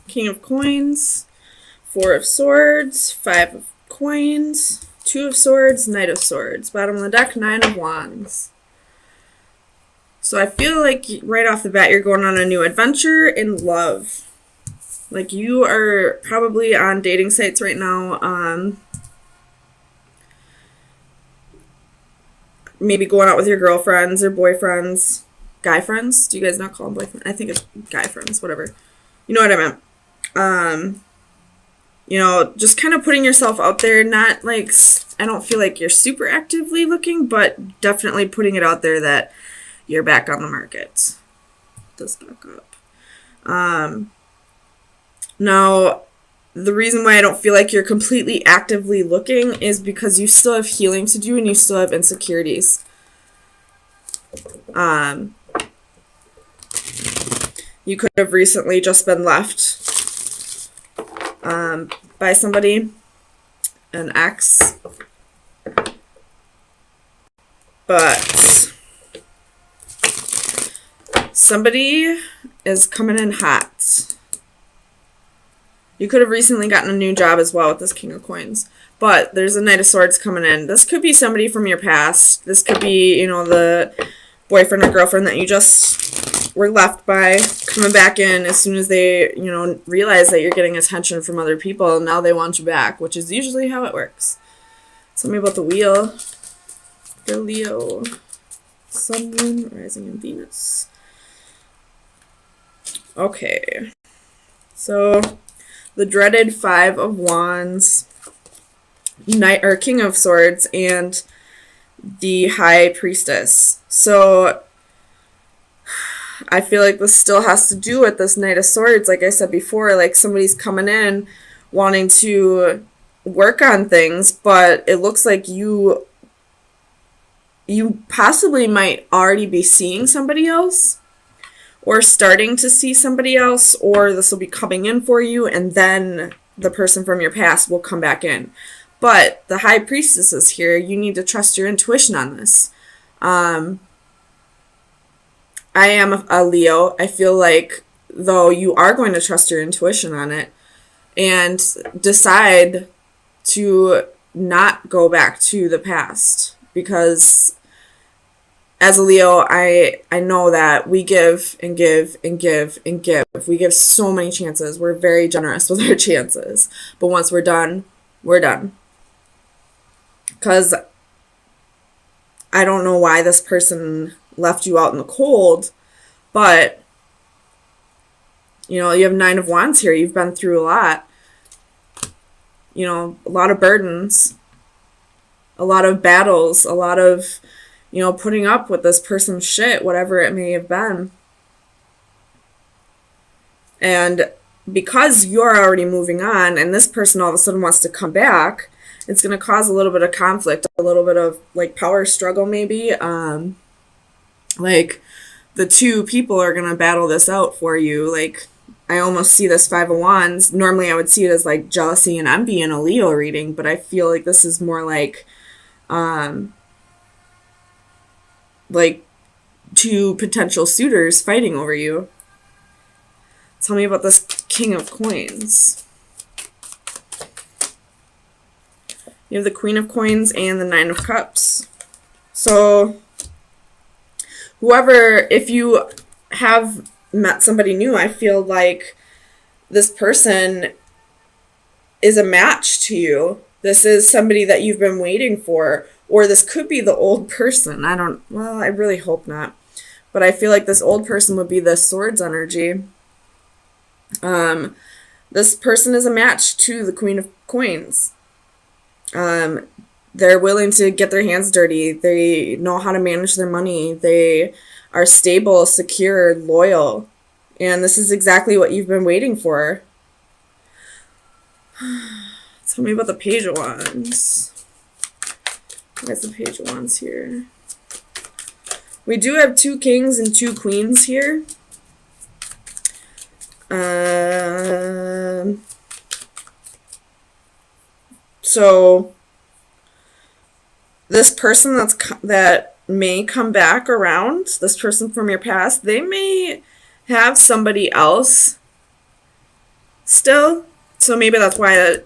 King of Coins, Four of Swords, Five of Coins, Two of Swords, Knight of Swords. Bottom of the deck, Nine of Wands. So I feel like right off the bat you're going on a new adventure in love. Like you are probably on dating sites right now. Maybe going out with your girlfriends or boyfriends. Guy friends? Do you guys not call them boyfriends? I think it's guy friends, whatever. You know what I meant. Just kind of putting yourself out there. Not like, I don't feel like you're super actively looking, but definitely putting it out there that you're back on the market. This back up. Now, the reason why I don't feel like you're completely actively looking is because you still have healing to do and you still have insecurities. You could have recently just been left by somebody, an ex, but somebody is coming in hot. You could have recently gotten a new job as well with this King of Coins. But there's a Knight of Swords coming in. This could be somebody from your past. This could be, the boyfriend or girlfriend that you just were left by, coming back in as soon as they, realize that you're getting attention from other people. Now they want you back, which is usually how it works. Tell me about the wheel. The Leo. Sun, Moon, Rising, and Venus. Okay. So the dreaded Five of Wands, Knight or King of Swords, and the High Priestess. So I feel like this still has to do with this Knight of Swords. Like I said before, like somebody's coming in wanting to work on things, but it looks like you possibly might already be seeing somebody else, or starting to see somebody else, or this will be coming in for you, and then the person from your past will come back in. But the High Priestess is here. You need to trust your intuition on this. I am a Leo. I feel like, though, you are going to trust your intuition on it and decide to not go back to the past, because as a Leo, I know that we give and give and give and give. We give so many chances. We're very generous with our chances. But once we're done, we're done. Because I don't know why this person left you out in the cold, but, you have Nine of Wands here. You've been through a lot. A lot of burdens, a lot of battles, a lot of putting up with this person's shit, whatever it may have been. And because you're already moving on and this person all of a sudden wants to come back, it's going to cause a little bit of conflict, a little bit of like power struggle maybe. Like the two people are going to battle this out for you. Like I almost see this Five of Wands. Normally I would see it as like jealousy and envy in a Leo reading, but I feel like this is more like two potential suitors fighting over you. Tell me about this King of Coins. You have the Queen of Coins and the Nine of Cups. So if you have met somebody new, I feel like this person is a match to you. This is somebody that you've been waiting for. Or this could be the old person. I really hope not. But I feel like this old person would be the Swords energy. This person is a match to the Queen of Coins. They're willing to get their hands dirty. They know how to manage their money. They are stable, secure, loyal. And this is exactly what you've been waiting for. Tell me about the Page of Wands. Where's the Page of Wands here? We do have two kings and two queens here. So this person that may come back around, this person from your past, they may have somebody else still. So maybe that's why,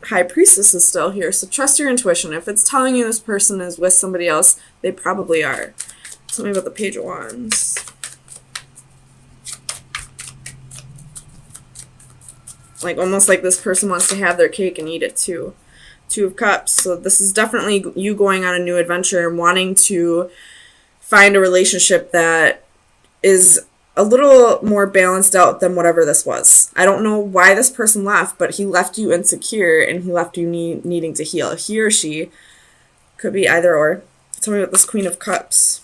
High Priestess is still here. So trust your intuition. If it's telling you this person is with somebody else, they probably are. Tell me about the Page of Wands. Like, almost like this person wants to have their cake and eat it too. Two of Cups. So this is definitely you going on a new adventure and wanting to find a relationship that is a little more balanced out than whatever this was. I don't know why this person left, but he left you insecure and he left you needing to heal. He or she could be either or. Tell me about this Queen of Cups.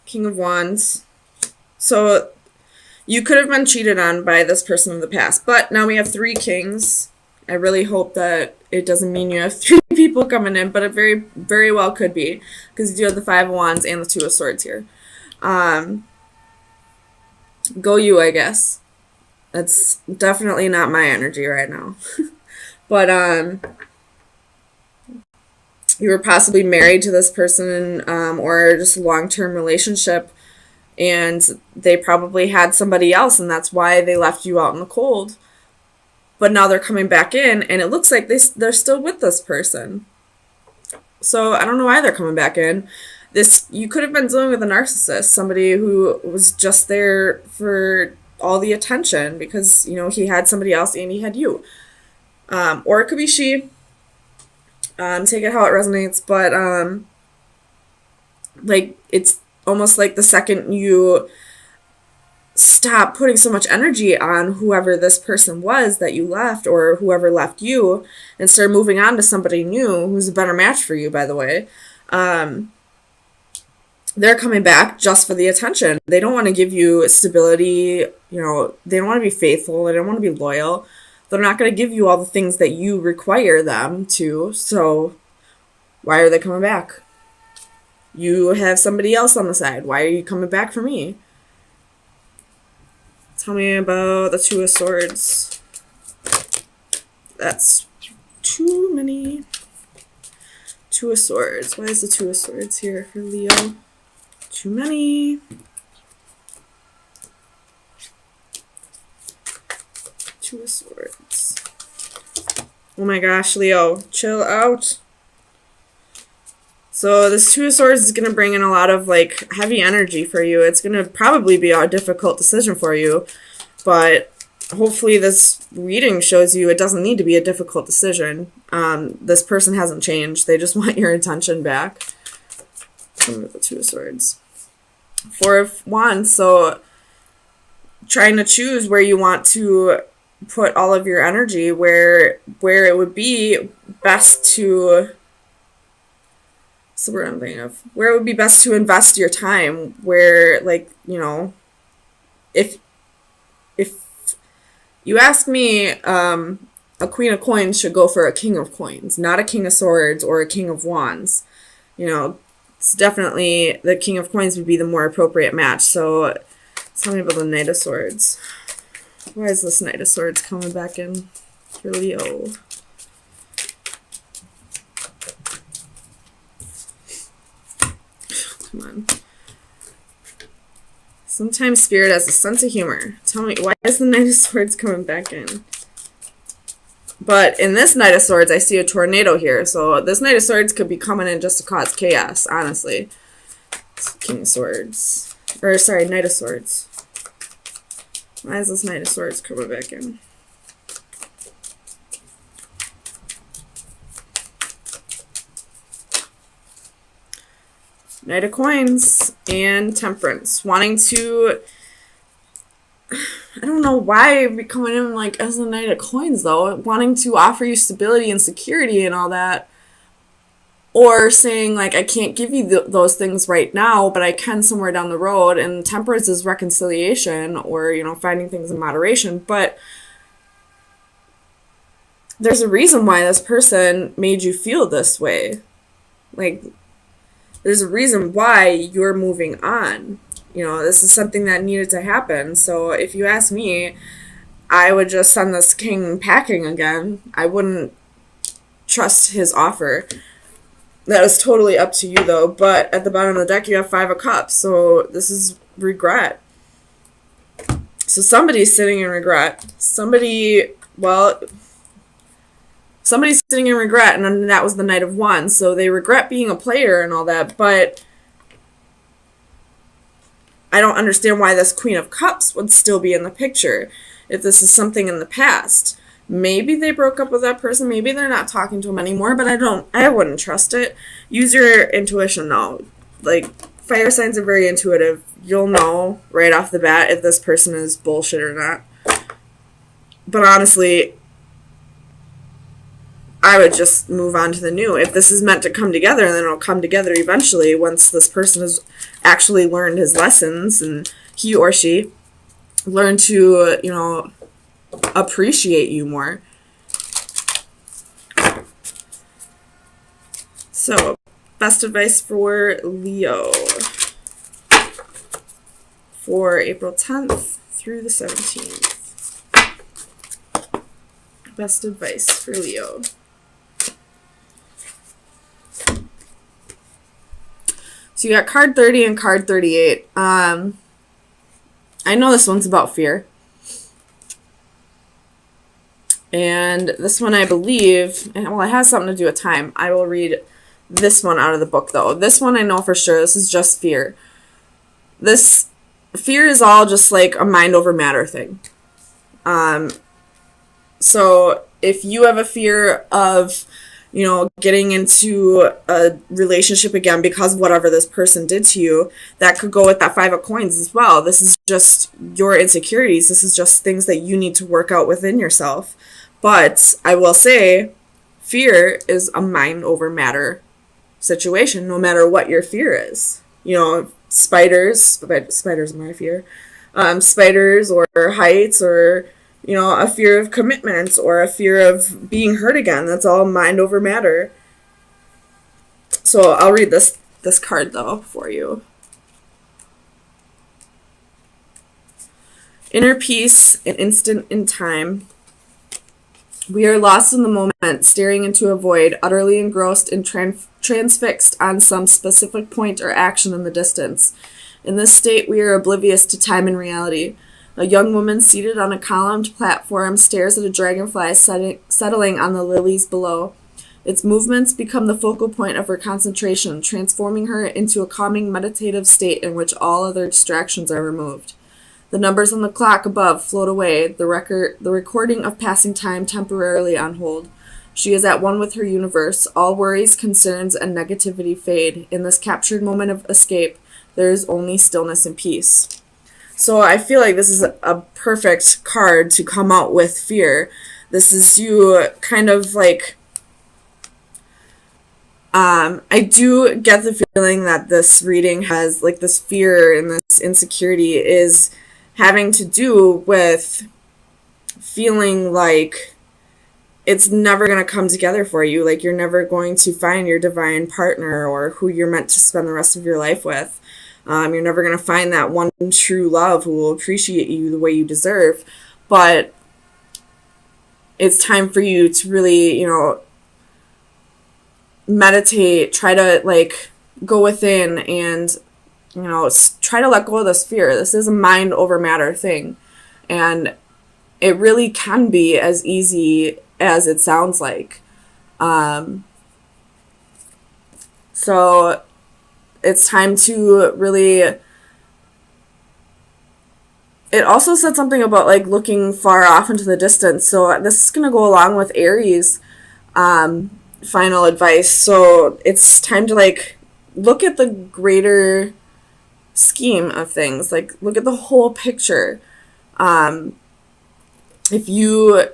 King of Wands. So you could have been cheated on by this person in the past, but now we have 3 kings. I really hope that it doesn't mean you have 3 people coming in, but it very, very well could be, because you do have the 5 of Wands and the 2 of Swords here. Go you, I guess. That's definitely not my energy right now. But you were possibly married to this person, or just a long-term relationship, and they probably had somebody else, and that's why they left you out in the cold. But now they're coming back in, and it looks like they're still with this person. So I don't know why they're coming back in. You could have been dealing with a narcissist, somebody who was just there for all the attention because, he had somebody else and he had you. Or it could be she. Take it how it resonates. But, it's almost like the second you stop putting so much energy on whoever this person was that you left, or whoever left you, and start moving on to somebody new who's a better match for you, by the way. They're coming back just for the attention. They don't want to give you stability. They don't want to be faithful. They don't want to be loyal. They're not going to give you all the things that you require them to. So why are they coming back? You have somebody else on the side. Why are you coming back for me? Tell me about the 2 of Swords. That's too many. 2 of Swords. Why is the 2 of Swords here for Leo? Too many. Two of Swords. Oh my gosh, Leo, chill out. So this 2 of Swords is going to bring in a lot of heavy energy for you. It's going to probably be a difficult decision for you, but hopefully this reading shows you it doesn't need to be a difficult decision. This person hasn't changed. They just want your attention back. The 2 of Swords. 4 of Wands. So trying to choose where you want to put all of your energy, where it would be best to... So what I'm thinking of. Where it would be best to invest your time. Where, if you ask me, a Queen of Coins should go for a King of Coins, not a King of Swords or a King of Wands. It's definitely the King of Coins would be the more appropriate match. So tell me about the Knight of Swords. Why is this Knight of Swords coming back in for Leo? Come on. Sometimes Spirit has a sense of humor. Tell me, why is the Knight of Swords coming back in? But in this Knight of Swords, I see a tornado here. So this Knight of Swords could be coming in just to cause chaos, honestly. It's King of Swords. Or, sorry, Knight of Swords. Why is this Knight of Swords coming back in? Knight of Coins and Temperance. Wanting to... I don't know why we're coming in as a Knight of Coins, though. Wanting to offer you stability and security and all that. Or saying, I can't give you those things right now, but I can somewhere down the road. And Temperance is reconciliation or, finding things in moderation. But there's a reason why this person made you feel this way. There's a reason why you're moving on. This is something that needed to happen. So if you ask me, I would just send this king packing again. I wouldn't trust his offer. That is totally up to you, though. But at the bottom of the deck, you have Five of Cups. So this is regret. So somebody's sitting in regret. Somebody's sitting in regret, and then that was the Knight of Wands. So they regret being a player and all that, but I don't understand why this Queen of Cups would still be in the picture if this is something in the past. Maybe they broke up with that person. Maybe they're not talking to him anymore, but I wouldn't trust it. Use your intuition, though. Like, fire signs are very intuitive. You'll know right off the bat if this person is bullshit or not. But honestly, I would just move on to the new. If this is meant to come together, then it'll come together eventually once this person has actually learned his lessons and he or she learned to, appreciate you more. So, best advice for Leo for April 10th through the 17th. Best advice for Leo. So you got card 30 and card 38. I know this one's about fear. And this one, I believe, it has something to do with time. I will read this one out of the book, though. This one I know for sure. This is just fear. This fear is all just like a mind over matter thing. So if you have a fear of, getting into a relationship again because of whatever this person did to you, that could go with that Five of Coins as well. This is just your insecurities. This is just things that you need to work out within yourself. But I will say, fear is a mind over matter situation, no matter what your fear is. Spiders are my fear. Spiders or heights or, a fear of commitment or a fear of being hurt again. That's all mind over matter. So I'll read this card, though, for you. Inner peace, an instant in time. We are lost in the moment, staring into a void, utterly engrossed and transfixed on some specific point or action in the distance. In this state, we are oblivious to time and reality. A young woman seated on a columned platform stares at a dragonfly settling on the lilies below. Its movements become the focal point of her concentration, transforming her into a calming meditative state in which all other distractions are removed. The numbers on the clock above float away, the recording of passing time temporarily on hold. She is at one with her universe. All worries, concerns, and negativity fade. In this captured moment of escape, there is only stillness and peace. So I feel like this is a perfect card to come out with fear. This is you kind of like... I do get the feeling that this reading has, like, this fear and this insecurity is having to do with feeling like it's never going to come together for you. Like, you're never going to find your divine partner or who you're meant to spend the rest of your life with. You're never going to find that one true love who will appreciate you the way you deserve. But it's time for you to really, meditate, try to, like, go within and, try to let go of this fear. This is a mind over matter thing. And it really can be as easy as it sounds like. So it's time to really... It also said something about, like, looking far off into the distance. So this is going to go along with Aries' final advice. So it's time to, like, look at the greater scheme of things. Like, look at the whole picture. If you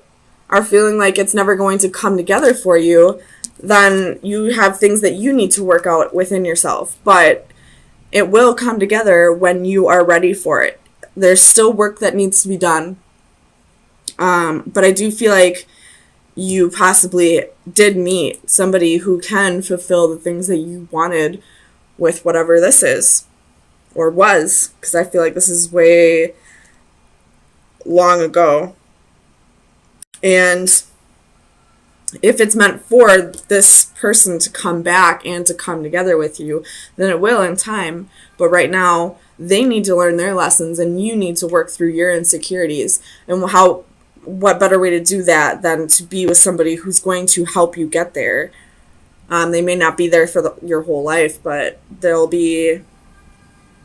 are feeling like it's never going to come together for you, then you have things that you need to work out within yourself. But it will come together when you are ready for it. There's still work that needs to be done. But I do feel like you possibly did meet somebody who can fulfill the things that you wanted with whatever this is. Or was. Because I feel like this is way long ago. And if it's meant for this person to come back and to come together with you, then it will in time. But right now, they need to learn their lessons, and you need to work through your insecurities. And what better way to do that than to be with somebody who's going to help you get there? They may not be there for your whole life, but they'll be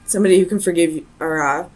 somebody who can forgive you, or